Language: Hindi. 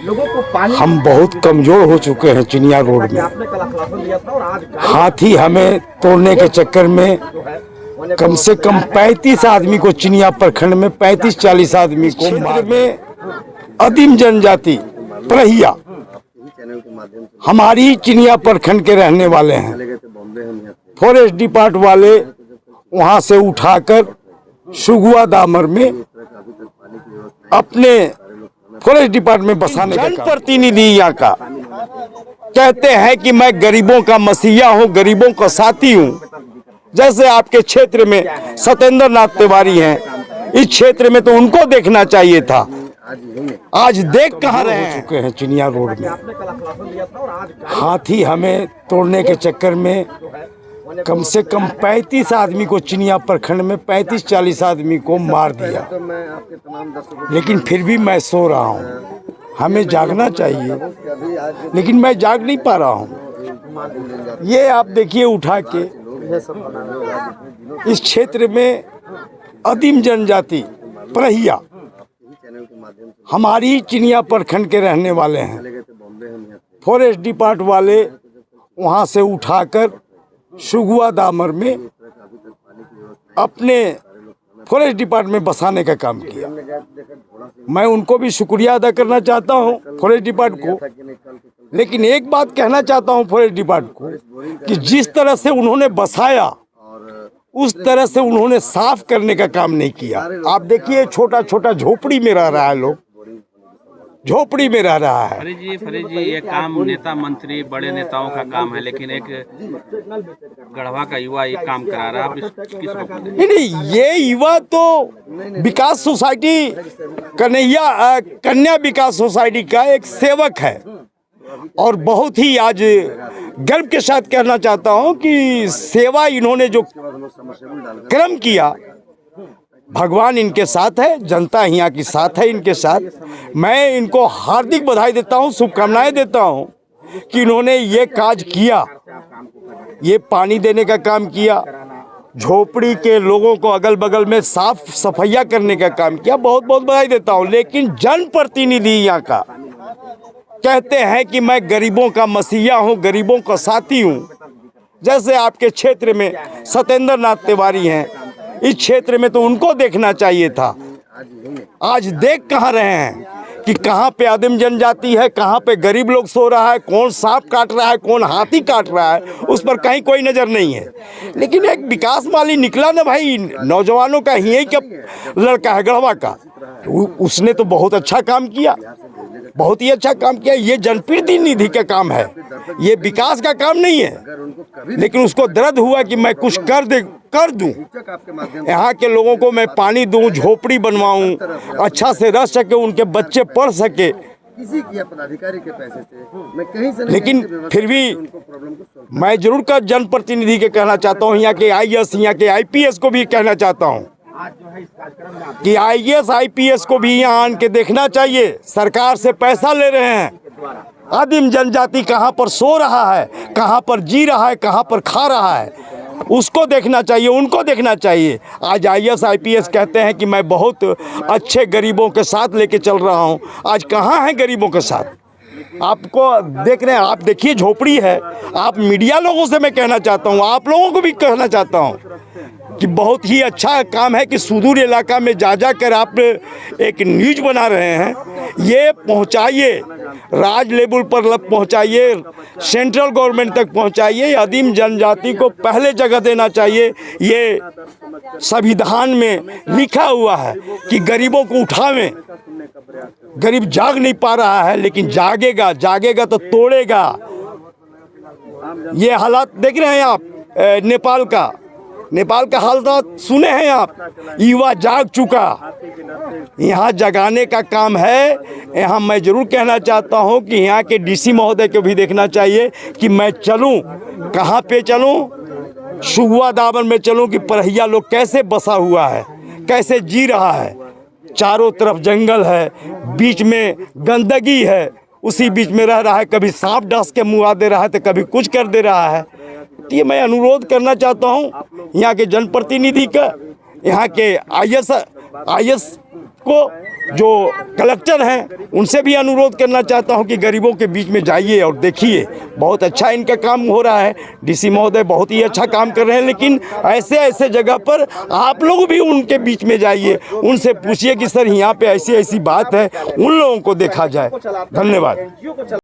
लोगों को पानी हम बहुत कमजोर हो चुके हैं चिनिया रोड में। आपने कल आश्वासन दिया था और आज हाथी हमें तोड़ने के चक्कर में कम से कम 35 आदमी को, चिनिया प्रखंड में 35-40 आदमी को मार में आदिम जनजाति प्रहिया हमारी चिनिया प्रखंड के रहने वाले हैं। फॉरेस्ट डिपार्टमेंट वाले वहां से उठाकर सुगुआ दामर में अपने फॉरेस्ट डिपार्टमेंट बसाने का जनप्रतिनिधि यहाँ का कहते हैं कि मैं गरीबों का मसीहा हूँ, गरीबों का साथी हूँ। जैसे आपके क्षेत्र में सत्येंद्र नाथ तिवारी हैं, इस क्षेत्र में तो उनको देखना चाहिए था। आज देख कहाँ रहे हैं चिनिया रोड में। आपने कल आश्वासन दिया था और आज हाथी हमें तोड़ने के चक्कर में कम से कम 35 आदमी को, चिनिया प्रखंड में 35-40 आदमी को मार दिया। लेकिन फिर भी मैं सो रहा हूँ, हमें जागना चाहिए, लेकिन मैं जाग नहीं पा रहा हूँ। ये आप देखिए उठा के, इस क्षेत्र में आदिम जनजाति प्रहिया हमारी चिनिया प्रखंड के रहने वाले हैं। फॉरेस्ट डिपार्टमेंट वाले वहां से उठाकर सुगुआ दामर में अपने फॉरेस्ट डिपार्टमेंट बसाने का काम किया। मैं उनको भी शुक्रिया अदा करना चाहता हूं, फॉरेस्ट डिपार्टमेंट को। लेकिन एक बात कहना चाहता हूं फॉरेस्ट डिपार्टमेंट को कि जिस तरह से उन्होंने बसाया, उस तरह से उन्होंने साफ करने का काम नहीं किया। आप देखिए छोटा छोटा झोपड़ी में रह रहा है, लोग झोपड़ी में रह रहा है। फरीद जी, ये काम नेता मंत्री बड़े नेताओं का काम है, लेकिन एक गढ़वा का युवा ये काम करा रहा है, आप किस नहीं, ये युवा तो विकास सोसाइटी कन्या विकास सोसाइटी का एक सेवक है और बहुत ही आज गर्व के साथ कहना चाहता हूं कि सेवा इन्होंने जो कर्म किया, भगवान इनके साथ है, जनता यहाँ की साथ है इनके साथ। मैं इनको हार्दिक बधाई देता हूँ, शुभकामनाएं देता हूँ कि इन्होंने ये काज किया, ये पानी देने का काम किया, झोपड़ी के लोगों को अगल बगल में साफ सफाइया करने का काम किया। बहुत बहुत बधाई देता हूँ। लेकिन जनप्रतिनिधि यहाँ का कहते हैं कि मैं गरीबों का मसीहा हूँ, गरीबों का साथी हूँ। जैसे आपके क्षेत्र में सत्येंद्र नाथ तिवारी हैं, इस क्षेत्र में तो उनको देखना चाहिए था। आज देख कहाँ रहे हैं कि कहाँ पे आदिम जनजाति है, कहाँ पे गरीब लोग सो रहा है, कौन सांप काट रहा है, कौन हाथी काट रहा है, उस पर कहीं कोई नज़र नहीं है। लेकिन एक विकास माली निकला ना भाई, नौजवानों का ही क्या लड़का है गढ़वा का, उसने तो बहुत अच्छा काम किया, बहुत ही अच्छा काम किया। ये जनप्रतिनिधि का काम है, ये विकास का काम नहीं है। लेकिन उसको दर्द हुआ कि मैं कुछ कर दूं, यहाँ के लोगों को मैं पानी दूं, झोपड़ी बनवाऊं, अच्छा से रह सके, उनके बच्चे पढ़ सके। किसी किया पदाधिकारी के पैसे से मैं कहीं से लेकिन फिर भी मैं जरूर कर जनप्रतिनिधि के कहना चाहता हूँ, यहाँ के IAS, यहाँ के IPS को भी कहना चाहता हूँ कि IAS IPS को भी यहाँ आन के देखना चाहिए। सरकार से पैसा ले रहे हैं, आदिम जनजाति कहाँ पर सो रहा है, कहाँ पर जी रहा है, कहाँ पर खा रहा है, उसको देखना चाहिए, उनको देखना चाहिए। आज IAS IPS कहते हैं कि मैं बहुत अच्छे गरीबों के साथ लेके चल रहा हूँ। आज कहाँ है गरीबों के साथ? आपको देख रहे हैं, आप देखिए झोपड़ी है। आप मीडिया लोगों से मैं कहना चाहता हूँ, आप लोगों को भी कहना चाहता हूँ कि बहुत ही अच्छा काम है कि सुदूर इलाका में जा कर आप एक न्यूज बना रहे हैं। ये पहुंचाइए, राज लेवल पर पहुंचाइए, सेंट्रल गवर्नमेंट तक पहुंचाइए। आदिम जनजाति को पहले जगह देना चाहिए। ये संविधान में लिखा हुआ है कि गरीबों को उठावें। गरीब जाग नहीं पा रहा है, लेकिन जागेगा, जागेगा तो तोड़ेगा। ये हालात देख रहे हैं आप, नेपाल का हालत सुने हैं आप। युवा जाग चुका, यहाँ जगाने का काम है। यहाँ मैं जरूर कहना चाहता हूँ कि यहाँ के DC महोदय को भी देखना चाहिए कि मैं चलूँ, कहाँ पे चलूँ? सुगुआ दामर में चलूँ कि परहिया लोग कैसे बसा हुआ है, कैसे जी रहा है। चारों तरफ जंगल है, बीच में गंदगी है, उसी बीच में रह रहा है। कभी सांप डांस के मुँह दे रहा है तो कभी कुछ कर दे रहा है। ये मैं अनुरोध करना चाहता हूँ यहाँ के जनप्रतिनिधि का, यहाँ के IAS आपको जो कलेक्टर हैं उनसे भी अनुरोध करना चाहता हूं कि गरीबों के बीच में जाइए और देखिए, बहुत अच्छा इनका काम हो रहा है। डीसी महोदय बहुत ही अच्छा काम कर रहे हैं, लेकिन ऐसे ऐसे जगह पर आप लोग भी उनके बीच में जाइए, उनसे पूछिए कि सर यहाँ पे ऐसी ऐसी बात है, उन लोगों को देखा जाए। धन्यवाद।